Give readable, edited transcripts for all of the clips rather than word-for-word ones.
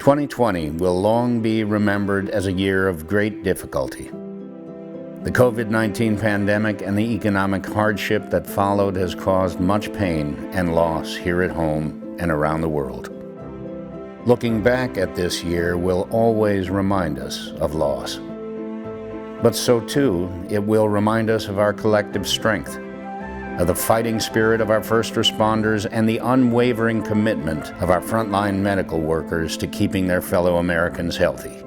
2020 will long be remembered as a year of great difficulty. The COVID-19 pandemic and the economic hardship that followed has caused much pain and loss here at home and around the world. Looking back at this year will always remind us of loss. But so too, it will remind us of our collective strength, of the fighting spirit of our first responders, and the unwavering commitment of our frontline medical workers to keeping their fellow Americans healthy.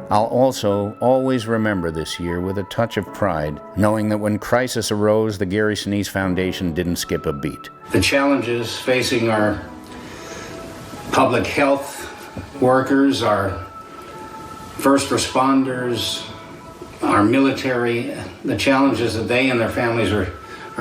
I'll also always remember this year with a touch of pride, knowing that when crisis arose, the Gary Sinise Foundation didn't skip a beat. The challenges facing our public health workers, our first responders, our military, the challenges that they and their families are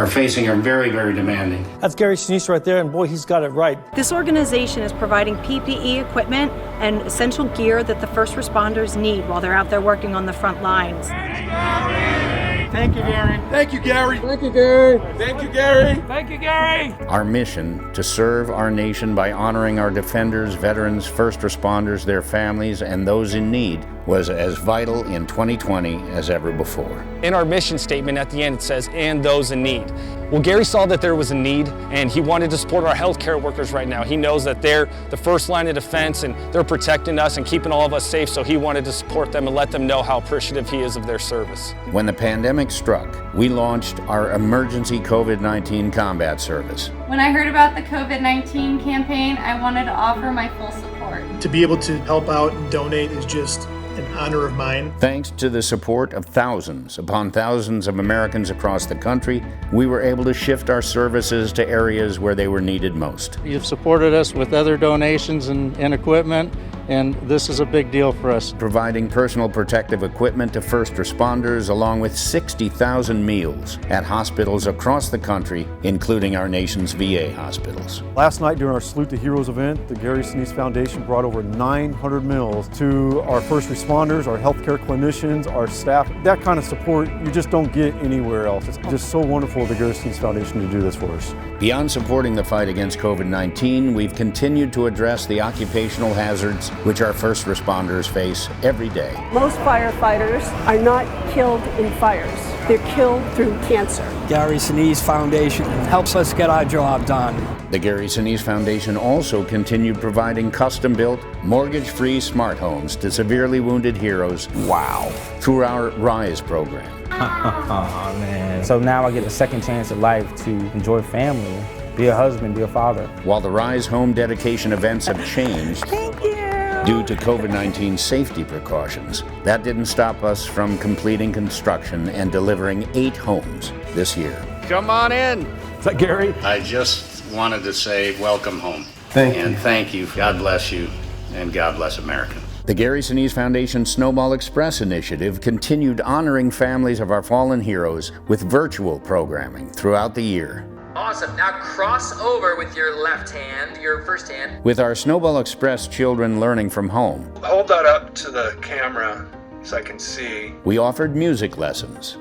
facing are very, very demanding. That's Gary Sinise right there, and boy, he's got it right. This organization is providing PPE equipment and essential gear that the first responders need while they're out there working on the front lines. Thank you, Gary. Thank you, Gary. Thank you, Gary. Thank you, Gary. Thank you, Gary. Our mission to serve our nation by honoring our defenders, veterans, first responders, their families, and those in need was as vital in 2020 as ever before. In our mission statement at the end, it says, "and those in need." Well, Gary saw that there was a need, and he wanted to support our healthcare workers right now. He knows that they're the first line of defense, and they're protecting us and keeping all of us safe, so he wanted to support them and let them know how appreciative he is of their service. When the pandemic struck, we launched our emergency COVID-19 combat service. When I heard about the COVID-19 campaign, I wanted to offer my full support. To be able to help out and donate is just an honor of mine. Thanks to the support of thousands upon thousands of Americans across the country, we were able to shift our services to areas where they were needed most. You've supported us with other donations and equipment, and this is a big deal for us. Providing personal protective equipment to first responders, along with 60,000 meals at hospitals across the country, including our nation's VA hospitals. Last night during our Salute to Heroes event, the Gary Sinise Foundation brought over 900 meals to our first responders, our healthcare clinicians, our staff. That kind of support you just don't get anywhere else. It's just so wonderful of the Gary Sinise Foundation to do this for us. Beyond supporting the fight against COVID-19, we've continued to address the occupational hazards which our first responders face every day. Most firefighters are not killed in fires. They're killed through cancer. Gary Sinise Foundation helps us get our job done. The Gary Sinise Foundation also continued providing custom-built, mortgage-free smart homes to severely wounded heroes. Wow! Through our RISE program. Oh, man. So now I get a second chance at life to enjoy family, be a husband, be a father. While the RISE home dedication events have changed due to COVID-19 safety precautions, that didn't stop us from completing construction and delivering 8 homes this year. Come on in. Is that Gary? I just wanted to say welcome home. Thank you. And thank you. God bless you, and God bless America. The Gary Sinise Foundation Snowball Express initiative continued honoring families of our fallen heroes with virtual programming throughout the year. Awesome. Now cross over with your left hand, your first hand. With our Snowball Express children learning from home, Hold that up to the camera so I can see. we offered music lessons.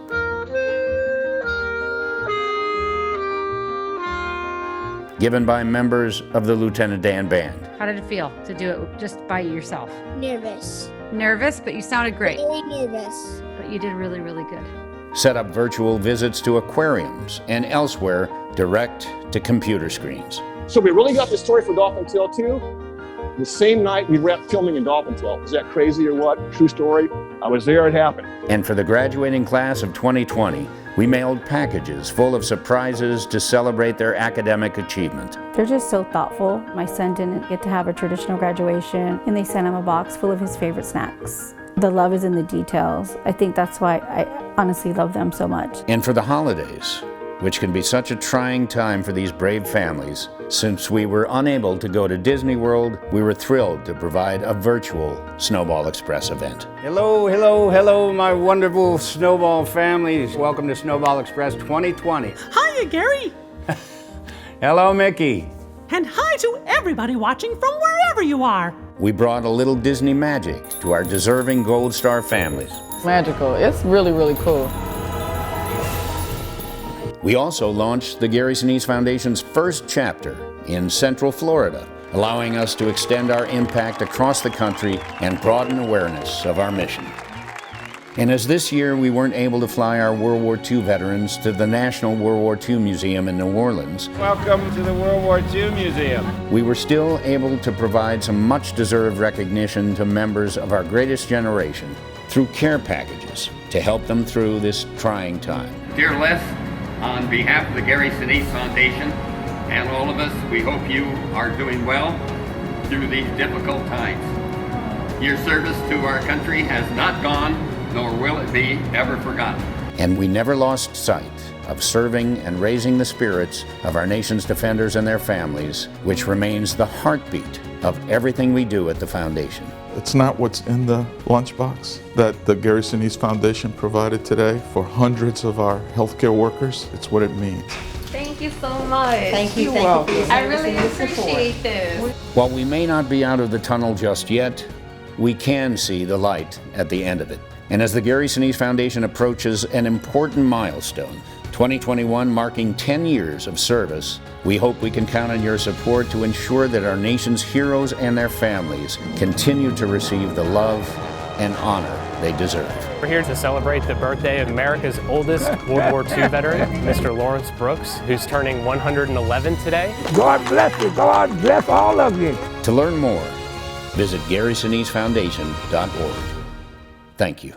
Given by members of the Lieutenant Dan Band. How did it feel to do it just by yourself? Nervous. Nervous, but you sounded great. Very nervous. But you did really, really good. Set up virtual visits to aquariums and elsewhere direct to computer screens. So we really got the story for Dolphin Tale 2 the same night we wrapped filming in Dolphin Tale. Is that crazy or what? True story. I was there, it happened. And for the graduating class of 2020, we mailed packages full of surprises to celebrate their academic achievement. They're just so thoughtful. My son didn't get to have a traditional graduation, and they sent him a box full of his favorite snacks. The love is in the details. I think that's why I honestly love them so much. And for the holidays, which can be such a trying time for these brave families, since we were unable to go to Disney World, we were thrilled to provide a virtual Snowball Express event. Hello, hello, hello, my wonderful Snowball families. Welcome to Snowball Express 2020. Hiya, Gary. Hello, Mickey. And hi to everybody watching from wherever you are. We brought a little Disney magic to our deserving Gold Star families. Magical. It's really, really cool. We also launched the Gary Sinise Foundation's first chapter in Central Florida, allowing us to extend our impact across the country and broaden awareness of our mission. And as this year we weren't able to fly our World War II veterans to the National World War II Museum in New Orleans, Welcome to the World War II Museum. we were still able to provide some much-deserved recognition to members of our greatest generation through care packages to help them through this trying time. Dear Les, on behalf of the Gary Sinise Foundation and all of us, we hope you are doing well through these difficult times. Your service to our country has not gone, nor will it be ever forgotten. And we never lost sight of serving and raising the spirits of our nation's defenders and their families, which remains the heartbeat of everything we do at the Foundation. It's not what's in the lunchbox that the Gary Sinise Foundation provided today for hundreds of our healthcare workers. It's what it means. Thank you so much. Thank you. I really appreciate this. While we may not be out of the tunnel just yet, we can see the light at the end of it. And as the Gary Sinise Foundation approaches an important milestone, 2021 marking 10 years of service, we hope we can count on your support to ensure that our nation's heroes and their families continue to receive the love and honor they deserve. We're here to celebrate the birthday of America's oldest World War II veteran, Mr. Lawrence Brooks, who's turning 111 today. God bless you. God bless all of you. To learn more, visit GarySiniseFoundation.org. Thank you.